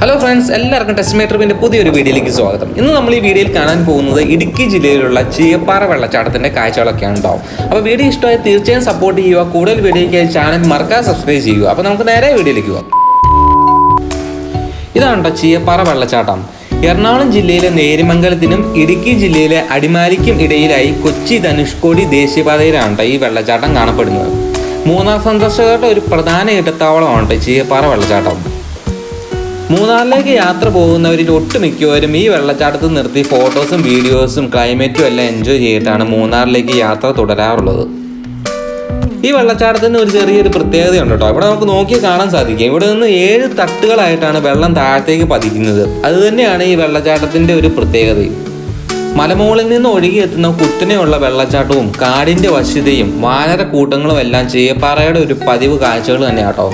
Hello friends, എല്ലാവർക്കും test മേറ്ററിന്റെ പുതിയൊരു വീഡിയോയിലേക്ക് സ്വാഗതം. ഇന്ന് നമ്മൾ ഈ വീഡിയോയിൽ കാണാൻ പോകുന്നത് ഇടുക്കി ജില്ലയിലുള്ള ചീയപ്പാറ വെള്ളച്ചാട്ടത്തിന്റെ കാഴ്ചകളൊക്കെയാണ് ഉണ്ടാവും. അപ്പോൾ വീഡിയോ ഇഷ്ടമായി തീർച്ചയായും സപ്പോർട്ട് ചെയ്യുക. കൂടുതൽ വീഡിയോയ്ക്കായി ചാനൽ മറക്കാതെ സബ്സ്ക്രൈബ് ചെയ്യുക. അപ്പോൾ നമുക്ക് നേരെ വീഡിയോയിലേക്ക് പോകാം. ഇതാണ് ചീയപ്പാറ വെള്ളച്ചാട്ടം. എറണാകുളം ജില്ലയിലെ നേരിമംഗലത്തിനും ഇടുക്കി ജില്ലയിലെ അടിമാലിക്കും ഇടയിലായി കൊച്ചി ധനുഷ്കോടി ദേശീയപാതയിലാണ് ഈ വെള്ളച്ചാട്ടം കാണപ്പെടുന്നത്. മൂന്നാർ സന്ദർശകരുടെ ഒരു പ്രധാന ഇടത്താവളമാണ് ചീയപ്പാറ വെള്ളച്ചാട്ടം. മൂന്നാറിലേക്ക് യാത്ര പോകുന്നവരിൽ ഒട്ടുമിക്കവരും ഈ വെള്ളച്ചാട്ടത്തിൽ നിർത്തി ഫോട്ടോസും വീഡിയോസും ക്ലൈമറ്റും എല്ലാം എൻജോയ് ചെയ്തിട്ടാണ് മൂന്നാറിലേക്ക് യാത്ര തുടരാറുള്ളത്. ഈ വെള്ളച്ചാട്ടത്തിന് ഒരു ചെറിയൊരു പ്രത്യേകതയുണ്ട് കേട്ടോ. ഇവിടെ നമുക്ക് നോക്കി കാണാൻ സാധിക്കും. ഇവിടെ നിന്ന് 7 തട്ടുകളായിട്ടാണ് വെള്ളം താഴത്തേക്ക് പതിക്കുന്നത്. അതുതന്നെയാണ് ഈ വെള്ളച്ചാട്ടത്തിൻ്റെ ഒരു പ്രത്യേകതയും. മലമുകളിൽ നിന്ന് ഒഴുകിയെത്തുന്ന കുത്തനെയുള്ള വെള്ളച്ചാട്ടവും കാടിൻ്റെ വശ്യതയും വാനരക്കൂട്ടങ്ങളും എല്ലാം ചീയപ്പാറയുടെ ഒരു പതിവ് കാഴ്ചകൾ തന്നെയാട്ടോ.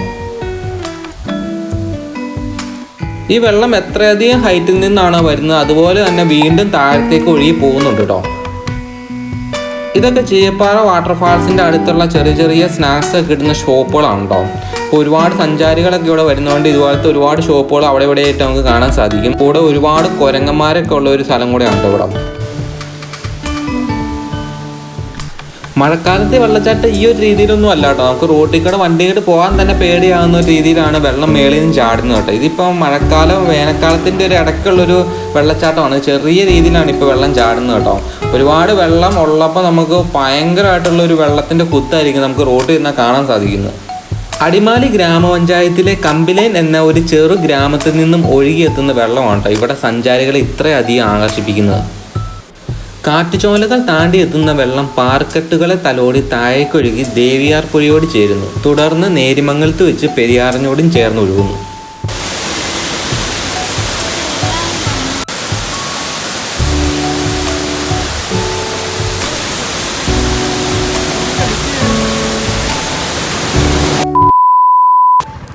ഈ വെള്ളം എത്രയധികം ഹൈറ്റിൽ നിന്നാണ് വരുന്നത് അതുപോലെ തന്നെ വീണ്ടും താഴത്തേക്ക് ഒഴുകി പോകുന്നുണ്ട് കേട്ടോ. ഇതൊക്കെ ചീയപ്പാറ വാട്ടർഫാൾസിൻ്റെ അടുത്തുള്ള ചെറിയ ചെറിയ സ്നാക്സ് കിട്ടുന്ന ഷോപ്പുകളാണ് കേട്ടോ. ഒരുപാട് സഞ്ചാരികളൊക്കെ ഇവിടെ വരുന്നതുകൊണ്ട് ഇതുപോലത്തെ ഒരുപാട് ഷോപ്പുകൾ അവിടെ ഇവിടെ ആയിട്ട് നമുക്ക് കാണാൻ സാധിക്കും. കൂടെ ഒരുപാട് കുരങ്ങന്മാരൊക്കെ ഉള്ള ഒരു സ്ഥലം കൂടെയാണ് ഇവിടെ. മഴക്കാലത്തെ വെള്ളച്ചാട്ടം ഈ ഒരു രീതിയിലൊന്നും അല്ല കേട്ടോ. നമുക്ക് റോട്ടിൽ കൂടെ വണ്ടിയിട്ട് പോകാൻ തന്നെ പേടിയാകുന്ന ഒരു രീതിയിലാണ് വെള്ളം മേളിൽ നിന്ന് ചാടുന്നത് കേട്ടോ. ഇതിപ്പോൾ മഴക്കാലം വേനൽക്കാലത്തിൻ്റെ ഒരു ഇടയ്ക്കുള്ളൊരു വെള്ളച്ചാട്ടമാണ്. ചെറിയ രീതിയിലാണ് ഇപ്പോൾ വെള്ളം ചാടുന്നത് കേട്ടോ. ഒരുപാട് വെള്ളം ഉള്ളപ്പോൾ നമുക്ക് ഭയങ്കരമായിട്ടുള്ളൊരു വെള്ളത്തിൻ്റെ കുത്തായിരിക്കും നമുക്ക് റോട്ടിൽ നിന്നാൽ കാണാൻ സാധിക്കുന്നത്. അടിമാലി ഗ്രാമപഞ്ചായത്തിലെ കമ്പിലേൻ എന്ന ഒരു ചെറു ഗ്രാമത്തിൽ നിന്നും ഒഴുകിയെത്തുന്ന വെള്ളമാണ് കേട്ടോ ഇവിടെ സഞ്ചാരികളെ ഇത്രയധികം ആകർഷിപ്പിക്കുന്നത്. കാട്ടുചോലകൾ താണ്ടി എത്തുന്ന വെള്ളം പാറക്കെട്ടുകളെ തലോടി താഴേക്കൊഴുകി ദേവിയാർ പുഴയോട് ചേരുന്നു. തുടർന്ന് നേരിമംഗലത്ത് വെച്ച് പെരിയാറിനോടും ചേർന്ന് ഒഴുകുന്നു.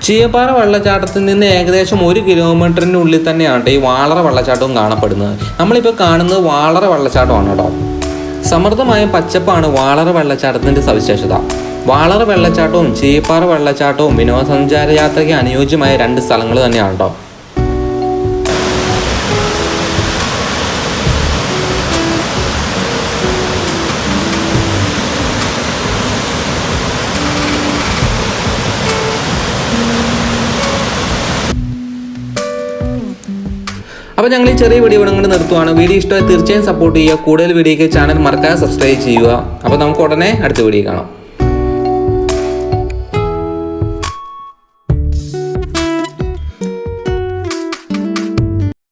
ചീയപ്പാറ വെള്ളച്ചാട്ടത്തിൽ നിന്ന് ഏകദേശം 1 കിലോമീറ്ററിനുള്ളിൽ തന്നെയാണ് ഈ വാളറ വെള്ളച്ചാട്ടവും കാണപ്പെടുന്നത്. നമ്മളിപ്പോൾ കാണുന്നത് വാളറ വെള്ളച്ചാട്ടമാണ് കേട്ടോ. സമൃദ്ധമായ പച്ചപ്പാണ് വാളറ വെള്ളച്ചാട്ടത്തിൻ്റെ സവിശേഷത. വാളറ വെള്ളച്ചാട്ടവും ചീയപ്പാറ വെള്ളച്ചാട്ടവും വിനോദസഞ്ചാര യാത്രയ്ക്ക് അനുയോജ്യമായ 2 സ്ഥലങ്ങൾ തന്നെയാണ് കേട്ടോ. അപ്പോൾ ഞങ്ങൾ ഈ ചെറിയ വീഡിയോ ഇവിടെ കൊണ്ട് നിർത്തുവാണ്. വീഡിയോ ഇഷ്ടമായി തീർച്ചയായും സപ്പോർട്ട് ചെയ്യുക. കൂടുതൽ വീഡിയോയ്ക്ക് ചാനൽ മറക്കാതെ സബ്സ്ക്രൈബ് ചെയ്യുക. അപ്പോൾ നമുക്ക് ഉടനെ അടുത്ത വീഡിയോ കാണാം.